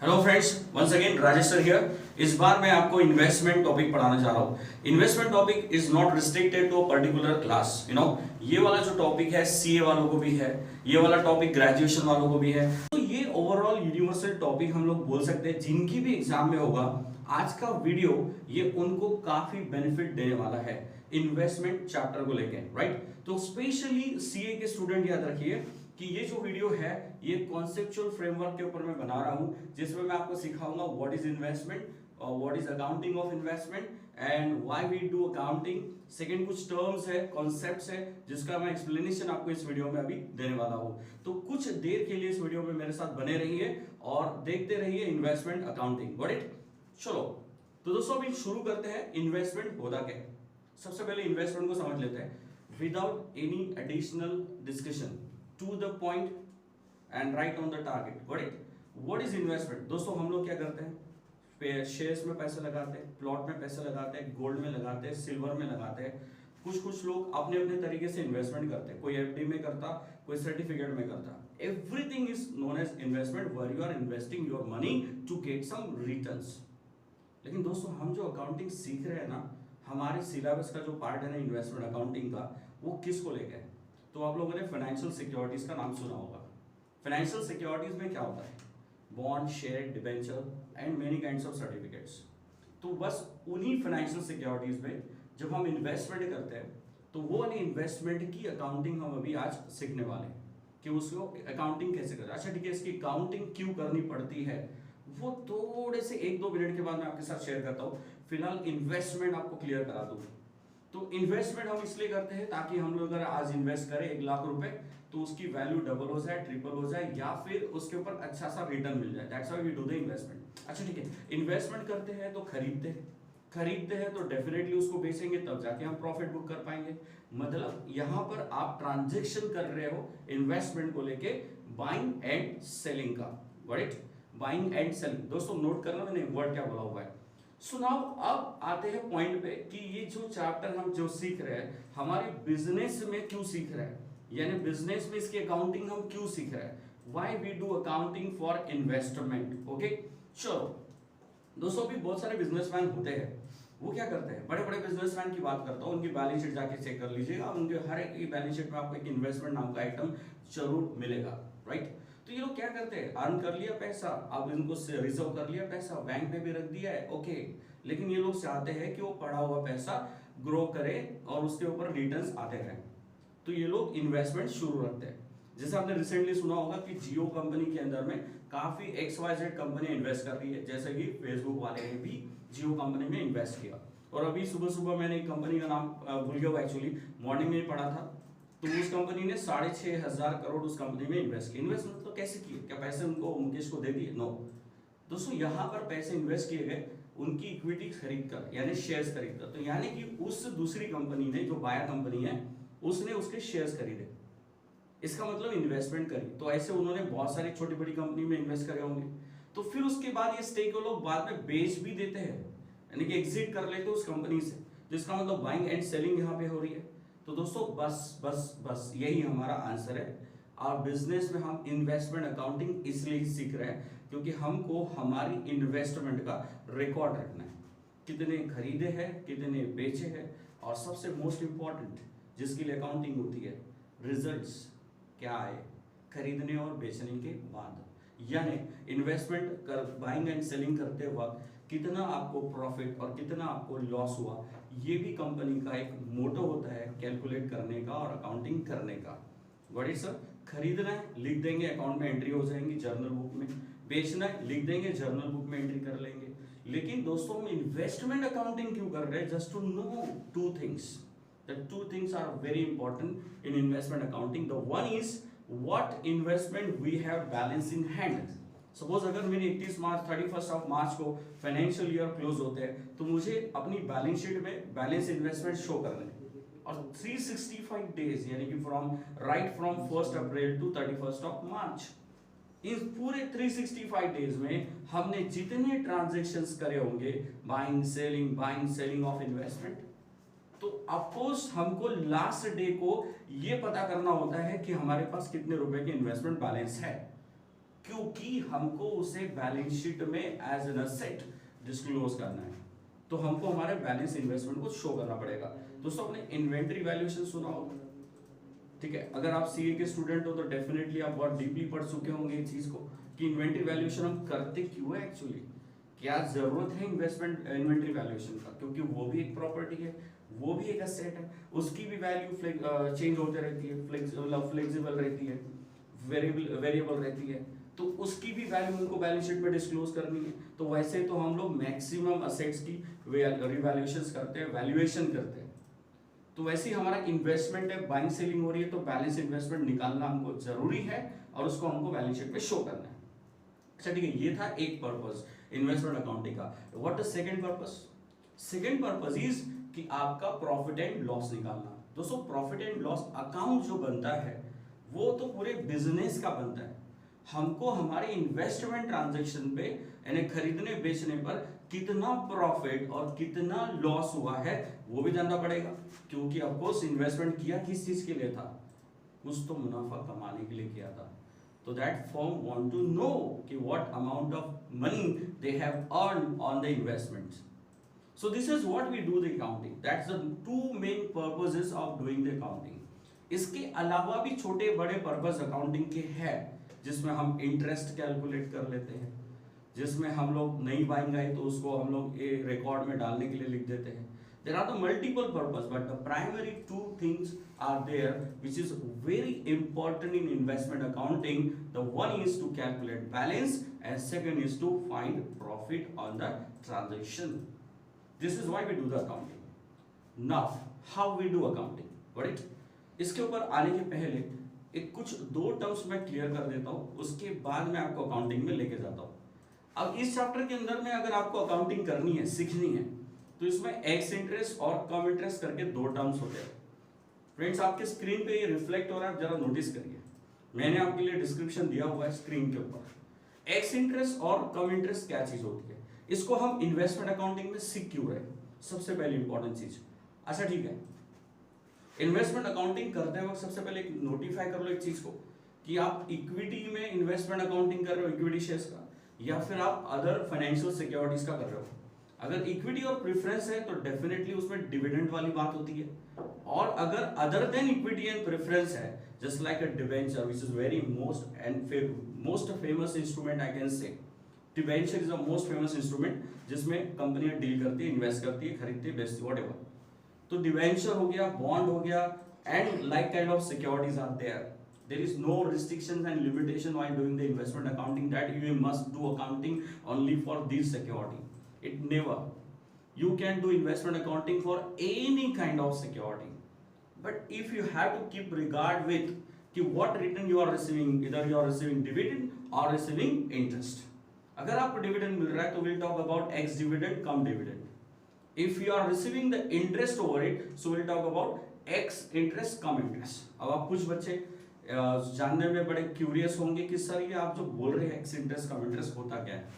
Hello friends, once again Rajesh sir here. इस बार मैं आपको इन्वेस्टमेंट टॉपिक पढ़ाना चाह रहा हूँ। Investment topic is not restricted to a particular class. ये वाला जो टॉपिक है सीए वालों को भी है, ये वाला टॉपिक ग्रेजुएशन वालों को भी है। तो ये ओवरऑल यूनिवर्सल टॉपिक हम लोग बोल सकते हैं, जिनकी भी एग्जाम में होगा आज का वीडियो ये उनको काफी बेनिफिट देने वाला है इन्वेस्टमेंट चैप्टर को लेके, राइट। तो स्पेशली सीए के स्टूडेंट याद रखिए कि ये जो वीडियो है ये कॉन्सेप्चुअल फ्रेमवर्क के ऊपर मैं बना रहा हूं, जिसमें मैं आपको सिखाऊंगा what is investment, what is accounting of investment and why we do accounting. Second कुछ टर्म्स है, कॉन्सेप्ट्स है, जिसका मैं एक्सप्लेनेशन आपको इस वीडियो में अभी देने वाला हूं। तो कुछ देर के लिए इस वीडियो में मेरे साथ बने रहिए और देखते रहिए इन्वेस्टमेंट अकाउंटिंग, गॉट इट। चलो तो दोस्तों अभी शुरू करते हैं। इन्वेस्टमेंट होता क्या है? सबसे पहले इन्वेस्टमेंट को समझ लेते हैं without any additional discussion, to the point and right on the target, got it? What is investment? दोस्तों हम लोग क्या करते हैं? शेयर्स में पैसे लगाते हैं, प्लॉट में पैसे लगाते हैं, गोल्ड में लगाते हैं, सिल्वर में लगाते हैं। कुछ लोग अपने अपने तरीके से इन्वेस्टमेंट करते हैं। कोई एफडी में करता, कोई सर्टिफिकेट में करता। Everything is known as investment where you are investing your money to get some returns. लेकिन दोस्तों हम जो अकाउंटिंग सीख रहे हैं ना, हमारे सिलेबस का जो पार्ट है ना इन्वेस्टमेंट अकाउंटिंग का, वो किसको लेके है? तो आप लोगों ने फाइनेंशियल सिक्योरिटीज का नाम सुना होगा। फाइनेंशियल सिक्योरिटीज में क्या होता है? Bond, share, debenture and many kinds of certificates. तो बस उन्हीं फाइनेंशियल सिक्योरिटीज में जब हम इन्वेस्टमेंट करते हैं तो वो वाली इन्वेस्टमेंट की अकाउंटिंग हम अभी आज सीखने वाले हैं कि उसको अकाउंटिंग कैसे करें। अच्छा ठीक है, इसकी अकाउंटिंग क्यों करनी पड़ती है वो थोड़े से 1-2 मिनट के बाद मैं आपके साथ शेयर करता हूँ। फिलहाल इन्वेस्टमेंट आपको क्लियर करा दूँ। तो इन्वेस्टमेंट हम इसलिए करते हैं ताकि हम लोग अगर आज इन्वेस्ट करें 1 लाख रुपए तो उसकी वैल्यू डबल हो जाए, ट्रिपल हो जाए, या फिर उसके ऊपर अच्छा सा रिटर्न मिल जाए। That's why we do the investment. अच्छा ठीक है, इन्वेस्टमेंट करते हैं तो खरीदते हैं तो डेफिनेटली उसको बेचेंगे, तब जाके हम प्रॉफिट बुक कर पाएंगे। मतलब यहां पर आप ट्रांजेक्शन कर रहे हो इन्वेस्टमेंट को लेके, बाइंग एंड सेलिंग का, राइट। बाइंग एंड सेलिंग दोस्तों नोट करना मैंने वर्ड क्या बोला हुआ है। सुनाओ अब आते हैं पॉइंट पे कि ये जो चैप्टर हम जो सीख रहे हैं हमारे बिजनेस में क्यों सीख रहे हैं, यानी बिजनेस में इसकी अकाउंटिंग हम क्यों सीख रहे हैं। Why we do accounting for investment. Okay चलो दोस्तों, भी बहुत सारे बिजनेसमैन होते हैं, वो क्या करते हैं, बड़े बड़े बिजनेसमैन की बात करता हूँ, उनकी बैलेंस शीट जाके चेक कर लीजिएगा, उनके हर एक की बैलेंस शीट में आपको एक इन्वेस्टमेंट नाम का आइटम जरूर मिलेगा, राइट। तो ये लोग क्या करते हैं, अर्न कर लिया पैसा, अब इनको रिजर्व कर लिया पैसा, बैंक में भी रख दिया है, ओके। लेकिन ये लोग चाहते हैं कि वो पड़ा हुआ पैसा ग्रो करे और उसके ऊपर रिटर्न्स आते रहें। तो ये लोग इन्वेस्टमेंट शुरू रखते हैं। जैसे आपने रिसेंटली सुना होगा कि जियो कंपनी के अंदर में काफी XYZ कंपनी इन्वेस्ट कर रही है, जैसे कि फेसबुक वाले ने भी जियो कंपनी में इन्वेस्ट किया। और अभी सुबह सुबह मैंने एक कंपनी का नाम भूल गया, एक्चुअली मॉर्निंग में पढ़ा था, तो उस कंपनी ने 6,500 करोड़ उस कंपनी में इन्वेस्ट किया। इन्वेस्ट मतलब कैसे किए? क्या पैसे उनको मुकेश को दे दिए? नो दोस्तों, यहाँ पर पैसे इन्वेस्ट किए गए उनकी इक्विटी खरीद कर, यानी शेयर्स खरीद कर। तो यानी कि उस दूसरी कंपनी ने, जो बायर कंपनी है, उसने उसके शेयर्स खरीदे, इसका मतलब इन्वेस्टमेंट करी। तो ऐसे उन्होंने बहुत सारी छोटी बड़ी कंपनी में इन्वेस्ट करे होंगे। तो फिर उसके बाद ये स्टेक वो लोग बाद में बेच भी देते हैं, यानी कि एग्जिट कर लेते हैं उस कंपनी से, जिसका मतलब बाइंग एंड सेलिंग यहाँ पे हो रही है। तो दोस्तों बस यही हमारा आंसर है। और बिजनेस में हम इन्वेस्टमेंट अकाउंटिंग इसलिए ही सीख रहे हैं क्योंकि हमको हमारी इन्वेस्टमेंट का रिकॉर्ड रखना है, कितने खरीदे हैं, कितने बेचे हैं, और सबसे मोस्ट इंपॉर्टेंट जिसके लिए अकाउंटिंग होती है, रिजल्ट्स क्या आए खरीदने और बेचने के बाद। यानी इन्वेस्टमेंट कर बाइंग एंड सेलिंग करते वक्त कितना आपको प्रॉफिट और कितना आपको लॉस हुआ, ये भी कंपनी का एक मोटो होता है कैलकुलेट करने का और अकाउंटिंग करने का। What is sir? खरीदना है लिख देंगे, अकाउंट में एंट्री हो जाएंगी जर्नल बुक में, बेचना है लिख देंगे, जर्नल बुक में एंट्री कर लेंगे। लेकिन दोस्तों हम इन्वेस्टमेंट अकाउंटिंग क्यों कर रहे हैं? Just to know two things. The two things are very important in investment accounting. The one is what investment we have balance in hand. Suppose अगर मेरी 31 मार्च 31 मार्च को फाइनेंशियल ईयर क्लोज होते हैं तो मुझे अपनी बैलेंस शीट में बैलेंस इन्वेस्टमेंट शो करने हैं, और 365 डेज यानी कि फ्रॉम 1 अप्रैल टू 31 मार्च, इस पूरे 365 डेज में हमने जितने ट्रांजेक्शन्स करे होंगे बाइंग सेलिंग ऑफ इन्वेस्टमेंट, तो अफकोर्स हमको लास्ट डे को ये पता करना होता है कि हमारे पास कितने रुपए की इन्वेस्टमेंट बैलेंस है। क्योंकि हमको उसे बैलेंस शीट में एज एन एसेट डिस्क्लोज करना है, तो हमको हमारे बैलेंस इन्वेस्टमेंट को शो करना पड़ेगा। दोस्तों आपने इन्वेंटरी वैल्यूएशन सुना होगा, ठीक है, अगर आप सीए के स्टूडेंट हो तो डेफिनेटली आप बहुत डीपली पढ़ चुके होंगे इस चीज को कि इन्वेंटरी वैल्यूएशन हम करते क्यों है, एक्चुअली क्या जरूरत है इन्वेस्टमेंट इन्वेंटरी वैल्यूएशन का, क्योंकि वो भी एक प्रॉपर्टी है, वो भी एक एसेट है, उसकी भी वैल्यू चेंज होते रहती है, फ्लेक्सिबल रहती है, वेरिएबल रहती है, तो उसकी भी वैल्यू उनको बैलेंस शीट में डिस्क्लोज करनी है। तो वैसे तो हम लोग मैक्सिमम असेट्स की रिवैल्यूएशन करते हैं, वैल्यूएशन करते हैं, तो वैसे ही हमारा इन्वेस्टमेंट है, बाइंग सेलिंग हो रही है, तो बैलेंस इन्वेस्टमेंट निकालना हमको जरूरी है और उसको हमको बैलेंस शीट में शो करना है। अच्छा ठीक है, ये था एक पर्पस इन्वेस्टमेंट अकाउंटिंग का। What is second purpose? Second purpose is कि आपका प्रॉफिट एंड लॉस निकालना। दोस्तों प्रॉफिट एंड लॉस अकाउंट जो बनता है वो तो पूरे बिजनेस का बनता है, हमको हमारे इन्वेस्टमेंट ट्रांजैक्शन पे यानी खरीदने बेचने पर कितना प्रॉफिट और कितना लॉस हुआ है वो भी जानना पड़ेगा, क्योंकि ऑफकोर्स इन्वेस्टमेंट किया किस चीज के लिए था, कुछ तो मुनाफा कमाने के लिए किया था। तो that firm want to know कि what amount of money they have earn on the investments. So this is what we do the accounting, that's the two main purposes of doing the accounting. इसके अलावा भी छोटे बड़े purpose accounting के हैं, जिसमें हम इंटरेस्ट कैलकुलेट कर लेते हैं, जिसमें हम लोग नई बाइंग आई तो उसको हम लोग रिकॉर्ड में डालने के लिए लिख देते हैं। There are the multiple purpose, but the primary two things are there, which is very important in investment accounting. The one is to calculate balance, and second is to find profit on the transaction. This is why we do the accounting. Now, how we do accounting? Got it? इसके ऊपर आने के पहले एक कुछ दो terms मैं clear कर देता हूँ, उसके बाद मैं आपको अकाउंटिंग में लेके जाता हूँ। अब इस चैप्टर के अंदर में अगर आपको अकाउंटिंग करनी है, सीखनी है, तो इसमें एक्स इंटरेस्ट और कम इंटरेस्ट करके दो टर्म्स होते हैं। फ्रेंड्स आपके स्क्रीन पे ये रिफ्लेक्ट हो रहा है, जरा नोटिस करिए, मैंने आपके लिए डिस्क्रिप्शन दिया हुआ है स्क्रीन के ऊपर। एक्स इंटरेस्ट और कम इंटरेस्ट क्या चीज होती है, इसको हम इन्वेस्टमेंट अकाउंटिंग में सीख क्यों रहे, सबसे पहली इंपॉर्टेंट चीज। अच्छा ठीक है, इन्वेस्टमेंट अकाउंटिंग करते वक्त सबसे पहले नोटिफाई कर लो एक चीज को कि आप इक्विटी में इन्वेस्टमेंट अकाउंटिंग कर रहे हो, इक्विटी शेयर्स का, या फिर आप अदर फाइनेंशियल सिक्योरिटीज का कर रहे हो। अगर इक्विटी और प्रेफरेंस है तो डेफिनेटली उसमें डिविडेंड वाली बात होती है, और अगर other than equity and preference है, just like a debenture which is very most famous instrument I can say. Debenture is the most famous instrument जिसमें कंपनियां डील करती है, इन्वेस्ट करती है, खरीदती है, बेचती है, व्हाटएवर। तो डिबेंचर हो गया, बॉन्ड हो गया, and like kind of securities are there. There is no restrictions and limitation while doing the investment accounting that you must do accounting only for this security. It never. You can do investment accounting for any kind of security. But if you have to keep regard with कि what return you are receiving, either you are receiving dividend or receiving interest. अगर आपको dividend मिल रहा है तो we'll talk about ex dividend cum dividend. If you are receiving the interest over it, so we'll talk about ex interest cum interest. अब आप कुछ बच्चे जानने में बड़े क्यूरियस होंगे कि सर ये आप जो बोल रहे हैं एक्स इंटरेस्ट कम इंटरेस्ट होता क्या है,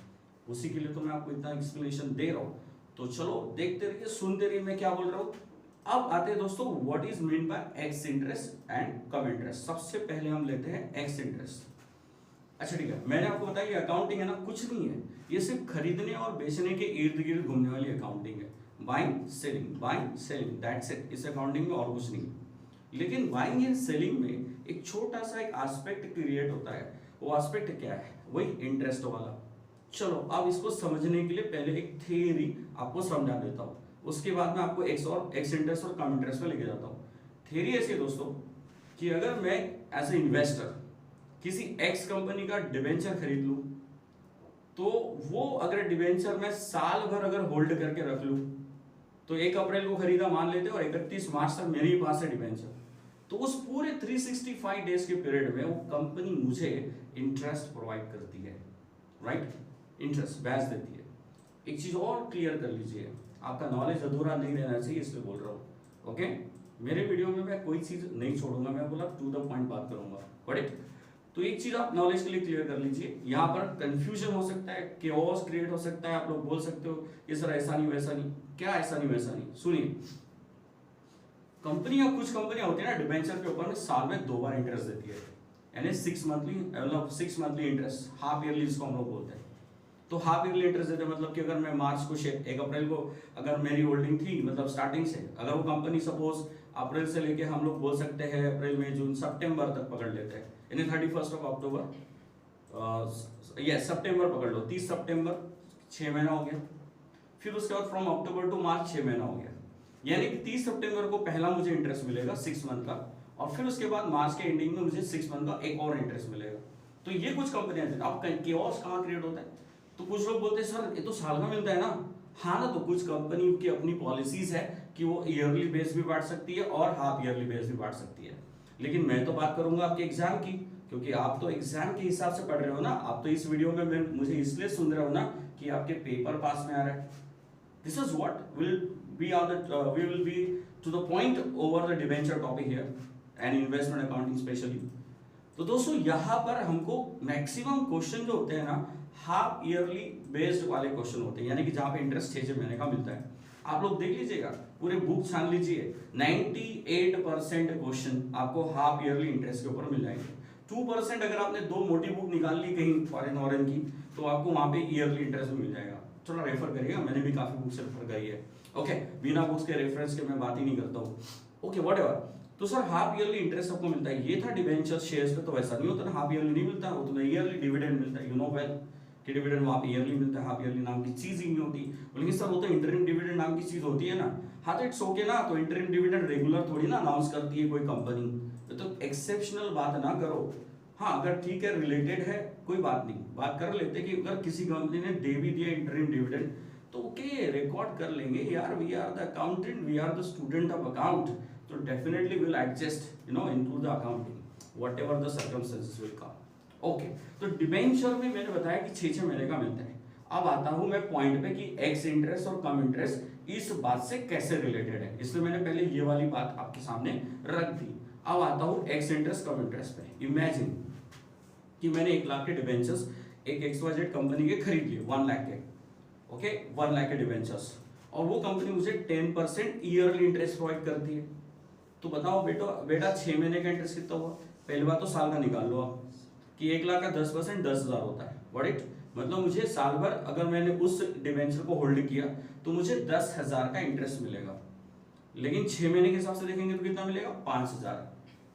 उसी के लिए तो मैं आपको इतना एक्सप्लेनेशन दे रहा हूँ। तो चलो देखते रहिए, सुनते रहिए मैं क्या बोल रहा हूँ। अब आते हैं दोस्तों what is mean by x interest and come interest. सबसे पहले हम लेते हैं एक्स इंटरेस्ट। अच्छा ठीक है, मैंने आपको बताया कि अकाउंटिंग है ना, कुछ नहीं है, ये सिर्फ खरीदने और बेचने के इर्द गिर्द घूमने वाली अकाउंटिंग है। Buying selling that's it. इस अकाउंटिंग में और कुछ नहीं है। लेकिन बाइंग एंड सेलिंग में एक छोटा सा एक एस्पेक्ट क्रिएट होता है, वो एस्पेक्ट क्या है, वही इंटरेस्ट वाला। चलो अब इसको समझने के लिए पहले एक थ्योरी आपको समझा देता हूँ, उसके बाद मैं आपको एक्स इंटरेस्ट और कम इंटरेस्ट पे लेके जाता हूँ। थ्योरी ऐसी है दोस्तों कि अगर मैं एज ए इन्वेस्टर किसी एक्स कंपनी का डिवेंचर खरीद लूं, तो वो अगर डिवेंचर मैं साल भर अगर होल्ड करके रख लूं, तो 1 अप्रैल को खरीदा मान लेते और 31 मार्च तक मेरे ही पास है डिवेंचर, तो उस पूरे 365 डेज के पीरियड में वो कंपनी मुझे इंटरेस्ट प्रोवाइड करती है, राइट, इंटरेस्ट ब्याज देती है। एक चीज और क्लियर कर लीजिए, आपका नॉलेज अधूरा नहीं रहना चाहिए, इसलिए बोल रहा हूँ। ओके, मेरे वीडियो में मैं कोई चीज नहीं छोड़ूंगा, मैं बोला टू द पॉइंट बात करूंगा, करेक्ट। तो एक चीज आप नॉलेज के लिए क्लियर कर लीजिए, यहाँ पर कंफ्यूजन हो सकता है, केओस क्रिएट हो सकता है, आप लोग बोल सकते हो कि सर ऐसा नहीं वैसा नहीं, क्या ऐसा नहीं वैसा नहीं। सुनिए, कंपनियां कुछ कंपनियां होती है ना डिबेंचर के ऊपर में साल में 2 बार इंटरेस्ट देती है, यानी 6 मंथली, मतलब 6 मंथली इंटरेस्ट, हाफ ईयरली जिसको हम लोग बोलते हैं। तो हाफ ईयरली इंटरेस्ट देते हैं, मतलब कि अगर मैं मार्च को 1 अप्रैल को अगर मेरी होल्डिंग थी, मतलब स्टार्टिंग से, अगर वो कंपनी सपोज अप्रैल से लेके हम लोग बोल सकते हैं अप्रैल मई जून सितंबर तक पकड़ लेते हैं, यानी 31 अक्टूबर, सितंबर पकड़ लो, 30 सितंबर 6 महीना हो गया। फिर उसके बाद फ्रॉम अक्टूबर टू मार्च 6 महीना हो गया, यानी कि 30 सितंबर को पहला मुझे इंटरेस्ट मिलेगा 6 मंथ का, और फिर उसके बाद मार्च के एंडिंग में मुझे 6 मंथ का एक और इंटरेस्ट मिलेगा। तो ये कुछ कंपनियां देती हैं। अब केओस कहाँ क्रिएट होता है? तो कुछ लोग बोलते हैं सर ये तो साल का मिलता है ना। हाँ ना, तो कुछ कंपनी की अपनी पॉलिसीज है कि वो ईयरली बेस भी बांट सकती है और हाफ ईयरली बेस भी बांट सकती है। लेकिन मैं तो बात करूंगा आपके एग्जाम की, क्योंकि आप तो एग्जाम के हिसाब से पढ़ रहे हो ना। आप तो इस वीडियो में मुझे इसलिए सुन रहे हो ना कि आपके पेपर पास में आ रहा है। This is what will be we will be to the point over the debenture topic here and investment accounting specially. तो दोस्तों यहाँ पर हमको मैक्सिमम क्वेश्चन जो होते हैं ना हाफ ईयरली बेस्ड वाले क्वेश्चन होते हैं, यानी कि जहां पे इंटरेस्ट 6 महीने का मिलता है। आप लोग देख लीजिएगा, पूरे बुक छान लीजिए, 98% क्वेश्चन आपको हाफ ईयरली इंटरेस्ट के ऊपर मिल जाएंगे। 2% अगर आपने 2 मोटी बुक निकाल ली कहीं फॉरेन की, तो आपको वहां पे ईयरली इंटरेस्ट मिल जाएगा। थोड़ा रेफर करिएगा, मैंने भी काफी बुक से रेफर करी है। ओके, बिना बुक्स के रेफरेंस के मैं बात ही नहीं करता हूँ। Okay, whatever. तो सर हाफ ईयरली इंटरेस्ट आपको मिलता है, ये था डिबेंचर शेयर्स पे तो वैसा नहीं होता ना, हाफ ईयरली नहीं मिलता, वो तो ईयरली डिविडेंड मिलता है। यू नो वेल कि डिविडेंड वहां पे ईयरली मिलता है, हाफ ईयरली नाम की चीज ही नहीं होती। लेकिन सर वो तो इंटरिम डिविडेंड नाम की चीज होती है ना। हाँ तो इट्स ओके ना, तो इंटरिम डिविडेंड रेगुलर थोड़ी ना अनाउंस करती है कोई कंपनी, तो एक्सेप्शनल बात ना करो। हाँ अगर ठीक है रिलेटेड है कोई बात नहीं, बात कर लेते कि अगर किसी कंपनी ने दे भी दिया इंटरिम डिविडेंड तो ओके रिकॉर्ड कर लेंगे यार, we are the accountant, we are the student of account, तो definitely will adjust into the accounting whatever the circumstances will come. Okay, तो डिबेंचर में मैंने बताया कि 6 महीने का मिलता है। अब आता हूं मैं पॉइंट पे कि एक्स इंटरेस्ट और कम इंटरेस्ट इस बात से कैसे रिलेटेड है, इसलिए मैंने पहले ये वाली बात आपके सामने रख दी। अब आता हूं एक्स इंटरेस्ट कम इंटरेस्ट पे। इमेजिन कि मैंने 1 लाख के डिबेंचर्स एक XYZ कंपनी के खरीद लिए, 1 लाख के, ओके 1 लाख के डिबेंचर्स, और वो कंपनी मुझे 10% ईयरली इंटरेस्ट प्रोवाइड करती है। तो बताओ बेटा 6 महीने का इंटरेस्ट कितना हुआ? पहली बात तो साल का निकाल लो आप कि 1 लाख का 10% 10,000 होता है। व्हाट इट मतलब मुझे साल भर अगर मैंने उस डिबेंचर को होल्ड किया तो मुझे 10,000 का इंटरेस्ट मिलेगा। लेकिन 6 महीने के हिसाब से देखेंगे तो कितना मिलेगा? 5,000,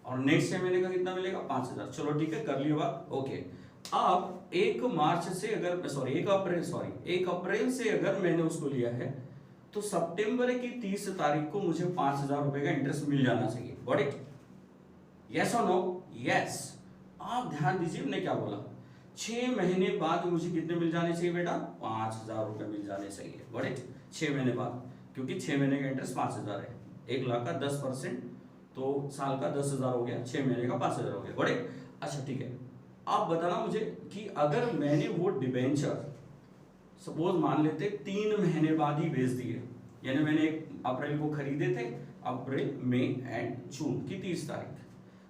और नेक्स्ट 6 महीने का कितना मिलेगा? 5,000। चलो ठीक है, कर लिया बात। ओके, अब 1 अप्रैल से अगर मैंने उसको लिया है तो सितंबर की 30 तारीख को मुझे 5,000 रुपए का इंटरेस्ट मिल जाना चाहिए। Got it? यस और नो? यस। आप ध्यान दीजिए मैंने क्या बोला, 6 महीने बाद मुझे कितने मिल जाने चाहिए बेटा? 5,000 रुपए मिल जाने चाहिए। Got it? 6 महीने बाद, क्योंकि 6 महीने का इंटरेस्ट 5,000 है। 1 लाख का 10% तो साल का 10,000 हो गया, 6 महीने का 5,000 हो गया। Got it? अच्छा ठीक है, आप बताना मुझे कि अगर मैंने वो डिबेंचर सपोज मान लेते 3 महीने बाद ही बेच दिए, यानी मैंने 1 अप्रैल को खरीदे थे, अप्रैल मई एंड जून की 30 तारीख,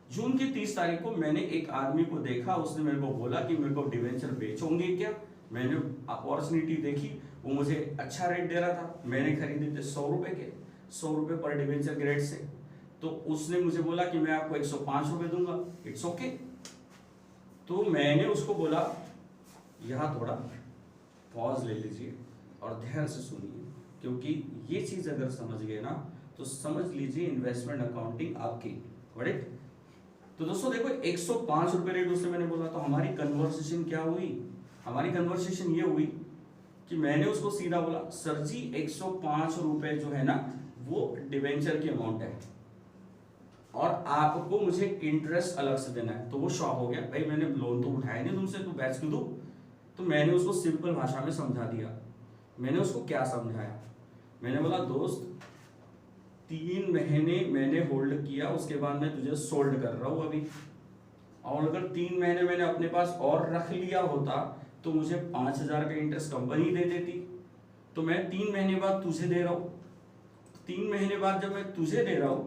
जून की 30 तारीख को मैंने एक आदमी को देखा, उसने मेरे को बोला कि मेरे को डिबेंचर बेचोगे क्या? मैंने अपॉर्चुनिटी देखी, वो मुझे अच्छा रेट दे रहा था, मैंने खरीदे थे 100 रुपए के, 100 रुपए पर डिबेंचर के रेट से। तो उसने मुझे बोला कि मैं आपको 105 रुपए दूंगा। It's okay. तो मैंने उसको बोला, यहाँ थोड़ा पॉज ले लीजिए और ध्यान से सुनिए, क्योंकि ये चीज अगर समझ गए ना तो समझ लीजिए इन्वेस्टमेंट अकाउंटिंग आपकी। राइट? तो दोस्तों देखो 105 रुपए रेट उससे मैंने बोला, तो हमारी कन्वर्सेशन क्या हुई? हमारी कन्वर्सेशन ये हुई कि मैंने उसको सीधा बोला, सर जी 105 रुपए जो है ना वो डिबेंचर की अमाउंट है और आपको मुझे इंटरेस्ट अलग से देना है। तो वो शॉक हो गया, भाई मैंने लोन तो उठाया नहीं तुमसे, तो बैच क्यों दूं? तो मैंने उसको सिंपल भाषा में समझा दिया। मैंने उसको क्या समझाया? मैंने बोला दोस्त 3 महीने मैंने होल्ड किया, उसके बाद मैं तुझे सोल्ड कर रहा हूं अभी, और अगर 3 महीने मैंने अपने पास और रख लिया होता तो मुझे 5,000 का इंटरेस्ट कंपनी दे देती। तो मैं 3 महीने बाद तुझे दे रहा हूं, 3 महीने बाद जब मैं तुझे दे रहा हूं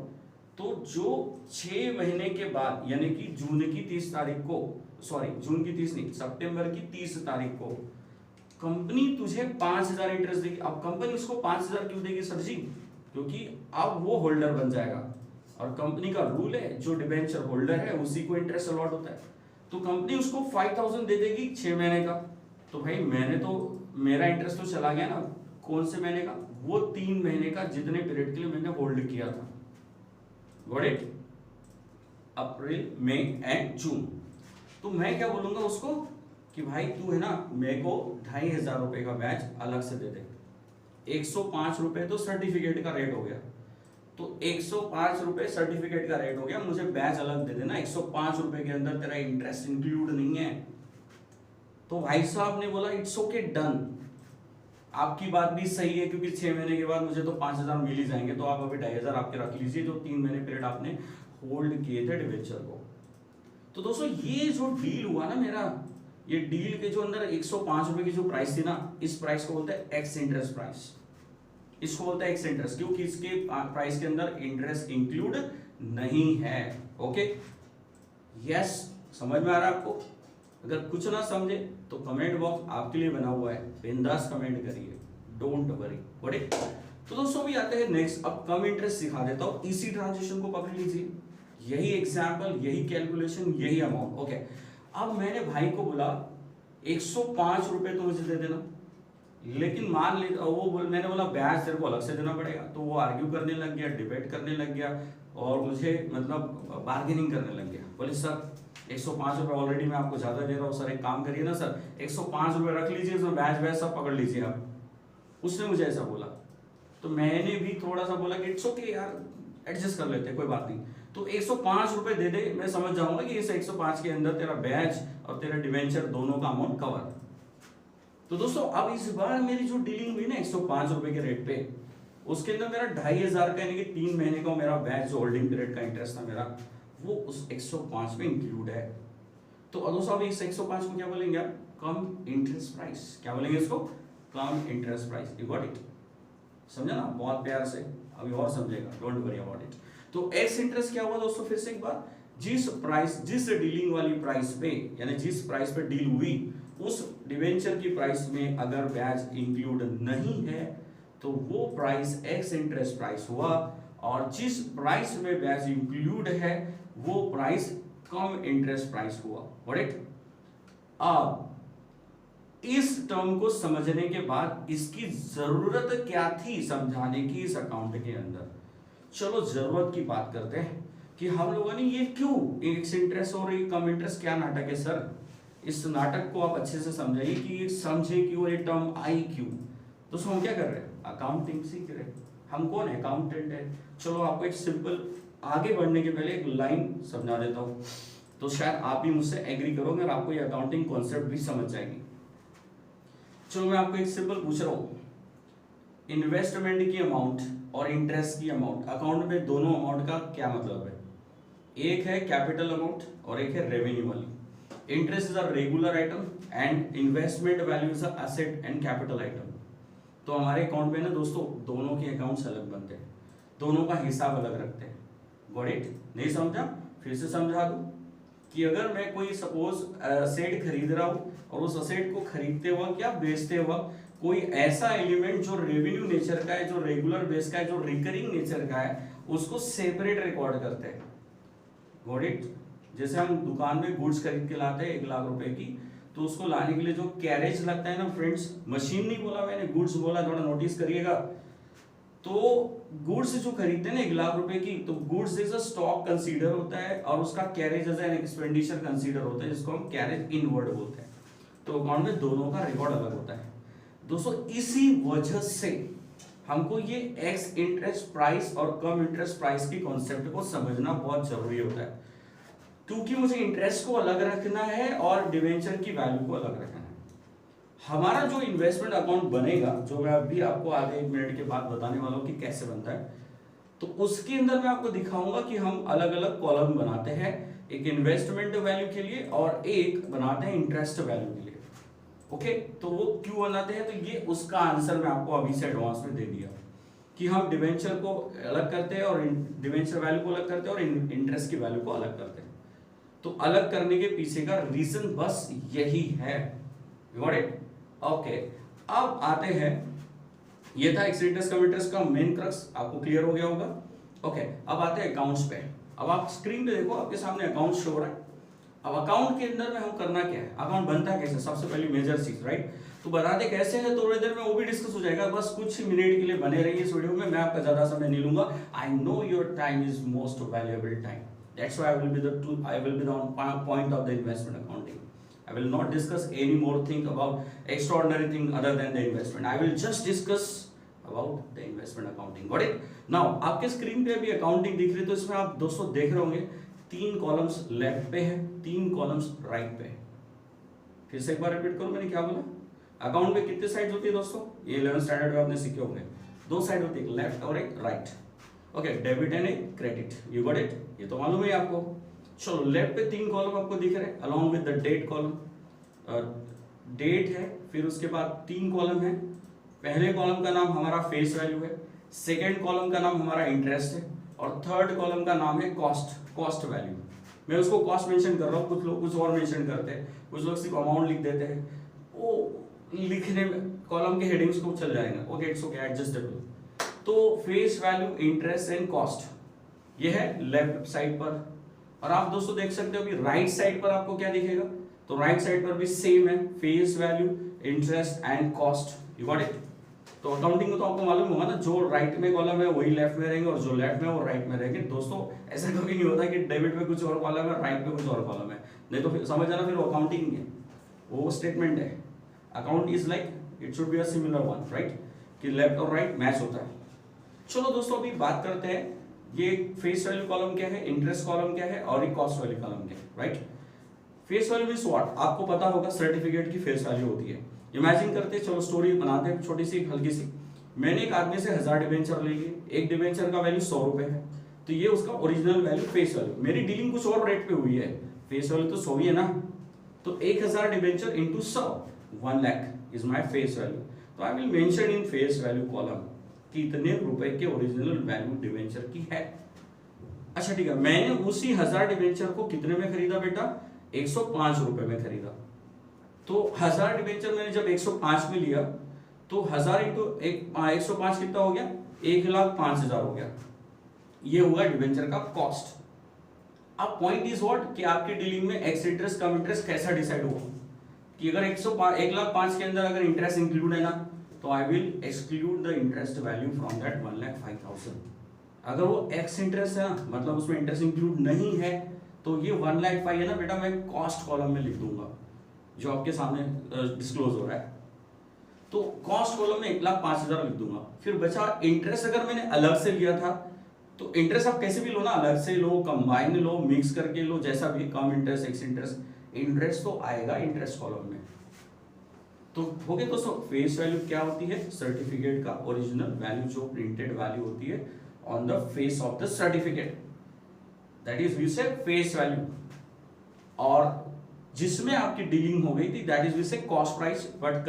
तो जो 6 महीने के बाद यानी कि जून की 30 तारीख को, सॉरी जून की 30 नहीं, सितंबर की 30 तारीख को कंपनी तुझे 5,000 इंटरेस्ट देगी। अब कंपनी उसको 5,000 क्यों देगी सर जी? क्योंकि अब वो होल्डर बन जाएगा। और कंपनी का रूल है जो डिबेंचर होल्डर है उसी को इंटरेस्ट अलॉट होता है। तो कंपनी उसको 5,000 दे देगी 6 महीने का, तो भाई मैंने तो मेरा इंटरेस्ट तो चला गया ना, कौन से महीने का, वो 3 महीने का जितने पीरियड के लिए मैंने होल्ड किया था। Got it? April, May and June. तो मैं क्या बोलूंगा उसको कि भाई तू है ना मेरे को 2,500 रुपए का बैच अलग से दे दे। 105 रुपए तो सर्टिफिकेट का रेट हो गया, तो 105 रुपए सर्टिफिकेट का रेट हो गया, मुझे बैच अलग दे देना। 105 रुपए के अंदर तेरा इंटरेस्ट इंक्लूड नहीं है। तो भाई साहब ने बोला इट्स ओके, डन। आपकी बात भी सही है क्योंकि 6 महीने के बाद मुझे तो 5,000 मिल ही जाएंगे, तो आप अभी 2,500 आपके रख लीजिए जो 3 महीने पीरियड आपने होल्ड किए थे डिवेंचर को। तो दोस्तों ये जो डील हुआ ना मेरा, ये डील के जो अंदर 105 रुपए की जो प्राइस थी ना, इस प्राइस को बोलते हैं एक्स इंटरेस्ट प्राइस। इसको बोलते हैं एक्स इंटरेस्ट क्योंकि इसके प्राइस के अंदर इंटरेस्ट इंक्लूड नहीं है। ओके, यस, समझ में आ रहा है आपको? अगर कुछ ना समझे तो कमेंट बॉक्स आपके लिए बना हुआ है, बिंदास कमेंट करिए, डोंट वरी। Got it? तो दोस्तों भी आते हैं नेक्स्ट। अब कम इंटरेस्ट सिखा देता हूं, इसी ट्रांजेक्शन को पकड़ लीजिए, यही एग्जाम्पल, यही कैलकुलेशन, यही अमाउंट। ओके, अब मैंने भाई को बोला 105 रुपए तो मुझे दे देना, लेकिन मान ले मैंने बोला ब्याज तेरे को अलग से देना पड़ेगा, तो वो आर्ग्यू करने लग गया, डिबेट करने लग गया और मुझे मतलब बार्गेनिंग करने लग गया। बोले सर 105 रुपए ऑलरेडी मैं आपको ज्यादा दे रहा हूँ सर, एक काम करिए ना सर 105 रुपए रख लीजिए, इसमें बैच सब पकड़ लीजिए आप। उसने मुझे ऐसा बोला, तो मैंने भी थोड़ा सा बोला कि इट्स ओके यार, एडजस्ट कर लेते, कोई बात नहीं। तो 105 रुपए दे दे, मैं समझ जाऊंगा कि इस 105 के अंदर तेरा बैच और तेरा डिवेंचर दोनों का अमाउंट कवर। तो दोस्तों अब इस बार मेरी जो डीलिंग हुई ना 105 रुपए के रेट पे, उसके अंदर मेरा 2,500 का यानी कि 3 महीने का मेरा बैच जो होल्डिंग पीरियड का इंटरेस्ट था मेरा, वो उस 105 में इंक्लूड है। तो दोस्तों अब इस 105 को क्या बोलेंगे आप? Cum interest price. क्या बोलेंगे इसको? Cum interest price. You got it? समझा ना बहुत प्यार से, अभी और समझेगा, डोंट वरी अबाउट इट। तो एक्स इंटरेस्ट क्या हुआ दोस्तों? फिर से एक बार, जिस डीलिंग वाली प्राइस पे यानी जिस प्राइस पे डील हुई उस डिवेंचर की प्राइस में अगर ब्याज इंक्लूड नहीं है तो वो प्राइस एक्स इंटरेस्ट प्राइस हुआ, और जिस प्राइस में ब्याज इंक्लूड है वो प्राइस कम इंटरेस्ट प्राइस हुआ। Got it? अब इस टर्म को समझने के बाद इसकी जरूरत क्या थी समझाने की इस अकाउंट के अंदर? चलो जरूरत की बात करते हैं कि हम लोगों ने ये क्यों एक्स इंटरेस्ट और कम इंटरेस्ट क्या नाटक है सर? इस नाटक को आप अच्छे से समझाइए कि समझे क्यों ये टर्म आई क्यों। तो हम क्या कर रहे हैं? अकाउंटिंग सीख रहे हैं। हम कौन है? अकाउंटेंट है। चलो आपको एक सिंपल, आगे बढ़ने के पहले एक लाइन समझा देता हूं, तो शायद आप भी मुझसे एग्री करोगे और आपको ये अकाउंटिंग कॉन्सेप्ट भी समझ जाएगी। चलो मैं आपको एक सिंपल पूछ रहा हूं, इन्वेस्टमेंट की अमाउंट और इंटरेस्ट की अमाउंट, अकाउंट में दोनों अमाउंट का क्या मतलब है? एक है कैपिटल अमाउंट और एक है रेवेन्यू वाली। Interest is a regular item and investment value is a asset and capital item. तो हमारे अकाउंट में ना दोस्तों दोनों के अकाउंट्स अलग बनते हैं, दोनों का हिसाब अलग रखते हैं। Got it? नहीं समझा? फिर से समझा दूं कि अगर मैं कोई सपोज असेट खरीद रहा हूं और उस असेट को खरीदते वक्त या बेचते वक्त कोई ऐसा एलिमेंट जो रेवेन्यू नेचर का है, जो रेगुलर बेस का है, जो रिकरिंग नेचर का है, उसको सेपरेट रिकॉर्ड करते हैं। Got it? जैसे हम दुकान में गुड्स खरीद के लाते हैं 1 लाख रुपए की, तो उसको लाने के लिए जो कैरेज लगता है ना फ्रेंड्स, मशीन नहीं बोला मैंने, गुड्स बोला, थोड़ा नोटिस करिएगा। तो गुड्स जो खरीदते हैं ना 1 लाख रुपए की, तो goods as a stock consider होता है और उसका carriage as an expenditure consider होता है, जिसको हम कैरेज इनवर्ड बोलते हैं। तो अकाउंट में दोनों का रिकॉर्ड अलग होता है दोस्तों। इसी वजह से हमको ये एक्स इंटरेस्ट प्राइस और कम इंटरेस्ट प्राइस की कॉन्सेप्ट को समझना बहुत जरूरी होता है, क्योंकि मुझे इंटरेस्ट को अलग रखना है और डिवेंचर की वैल्यू को अलग रखना है। हमारा जो इन्वेस्टमेंट अकाउंट बनेगा, जो मैं अभी आपको आधे 1 मिनट के बाद बताने वाला हूं कि कैसे बनता है, तो उसके अंदर मैं आपको दिखाऊंगा कि हम अलग अलग कॉलम बनाते हैं, एक इन्वेस्टमेंट वैल्यू के लिए और एक बनाते हैं इंटरेस्ट वैल्यू के लिए। ओके, तो वो क्यों बनाते हैं? तो ये उसका आंसर मैं आपको अभी से एडवांस में दे दिया कि हम डिवेंचर को अलग करते हैं और डिवेंचर वैल्यू को अलग करते हैं और इंटरेस्ट की वैल्यू को अलग करते हैं। तो अलग करने के पीछे का रीजन बस यही है। Got it? ओके, अब आते हैं, ये था एक्स इंटरेस्ट कम इंटरेस्ट का मेन क्रक्स, आपको क्लियर हो गया होगा। ओके, अब आते हैं अकाउंट्स पे। अब आप स्क्रीन पे देखो, आपके सामने अकाउंट शो हो रहा है। अब अकाउंट के अंदर में हम करना क्या है, अकाउंट बनता कैसे, सबसे पहले मेजर चीज, राइट। तो बताते कैसे है, थोड़ी देर में वो भी डिस्कस हो जाएगा। बस कुछ मिनट के लिए बने रहिए इस वीडियो में, मैं आपका ज्यादा समय नहीं लूंगा। I know your time is most valuable time, that's why I will be the point of the investment accounting. I will not discuss any more thing about extraordinary thing other than the investment. I will just discuss about the investment accounting. Got it? Now आपके screen पे अभी accounting दिख रही है, तो इसमें आप दोस्तों देख रहे होंगे 3 कॉलम्स लेफ्ट पे है, 3 कॉलम्स राइट पे है। फिर से एक बार रिपीट करूं, मैंने क्या बोला, अकाउंट में कितने साइड होती है दोस्तों, ये 11th स्टैंडर्ड में आपने सीखे होंगे, 2 साइड होती है, एक लेफ्ट और एक राइट। ओके, डेबिट एंड एक क्रेडिट, यू गॉट इट, ये तो मालूम है आपको। चलो, लेफ्ट पे 3 कॉलम आपको दिख रहे हैं along with the date column, date है, फिर उसके बाद 3 कॉलम है। पहले कॉलम का नाम हमारा फेस वैल्यू है, सेकेंड कॉलम का नाम हमारा इंटरेस्ट है, और थर्ड कॉलम का नाम है कॉस्ट वैल्यू। मैं उसको कॉस्ट मेंशन कर रहा हूँ, कुछ लोग कुछ और मेंशन करते हैं, कुछ लोग सिर्फ अमाउंट लिख देते हैं, वो लिखने में कॉलम के हेडिंग्स को चल जाएगा। Okay, it's okay, adjustable. तो face value, interest and cost, ये है लेफ्ट साइड पर। और आप दोस्तों देख सकते हो कि राइट साइड पर आपको क्या दिखेगा, तो राइट साइड पर भी सेम है, face value, interest and cost, you got it. तो अकाउंटिंग में तो आपको मालूम होगा ना, जो राइट में कॉलम है वही लेफ्ट में रहेंगे, और जो लेफ्ट में वो राइट में रहेंगे। दोस्तों ऐसा कभी नहीं होता कि डेबिट में कुछ और कॉलम है, राइट में कुछ और कॉलम है, नहीं तो फिर समझ जाना, फिर वो अकाउंटिंग है, वो स्टेटमेंट है। Account is like it should be a similar one, right, कि लेफ्ट और राइट मैच होता है। चलो दोस्तों, अभी बात करते हैं ये फेस वैल्यू कॉलम क्या है, इंटरेस्ट कॉलम क्या है, और ये कॉस्ट वैल्यू कॉलम क्या है, right. Face value means what, आपको पता होगा सर्टिफिकेट की फेस वैल्यू होती है। इमेजिन करते हैं, चलो स्टोरी बनाते हैं छोटी सी हल्की सी। मैंने एक आदमी से 1000 डिबेंचर ले लिए, एक डिबेंचर का वैल्यू 100 रुपए है, तो ये उसका ओरिजिनल वैल्यू फेस वैल्यू। मेरी डीलिंग कुछ और रेट पे हुई है, फेस वैल्यू तो 100 ही है ना, तो 1000 debenture into 100, 1 lakh is my face value. तो I will mention in face value column कितने रुपए के ओरिजिनल वैल्यू डिबेंचर की है। अच्छा ठीक है, मैंने उसी 1000 डिबेंचर को कितने में खरीदा बेटा, 105 रुपए में खरीदा। तो 1000 डिबेंचर मैंने जब 105 में लिया, तो 1000 इंटू 105 कितना हो गया, 1,05,000 हो गया। ये होगा डिबेंचर का कॉस्ट। अब पॉइंट इज व्हाट, कि आपकी डीलिंग में एक्स इंटरेस्ट कम इंटरेस्ट कैसा डिसाइड हुआ, कि अगर 1,05,000 के अंदर अगर इंटरेस्ट इंक्लूड है ना, तो I will exclude the interest value from that 1,05,000। अगर वो एक्स इंटरेस्ट है ना, मतलब उसमें इंटरेस्ट इंक्लूड नहीं है, तो ये 1,05,000 है ना बेटा, मैं कॉस्ट कॉलम में लिख दूंगा, जो आपके सामने डिस्क्लोज हो रहा है। तो कॉस्ट कॉलम में 1,05,000 लिख दूंगा। फिर बचा इंटरेस्ट, अगर मैंने अलग से लिया था, तो इंटरेस्ट आप कैसे भी लो ना, अलग से लो, कंबाइन लो, मिक्स करके लो, जैसा भी, कम इंटरेस्ट, एक्स इंटरेस्ट, इंटरेस्ट तो आएगा इंटरेस्ट कॉलम में। तो हो गया दोस्तों, फेस वैल्यू क्या होती है, सर्टिफिकेट का ओरिजिनल वैल्यू, जो प्रिंटेड वैल्यू होती है on the face of the certificate, that is we say face value. और जिसमें आपकी डीलिंग हो गई थी, that is we say cost price. But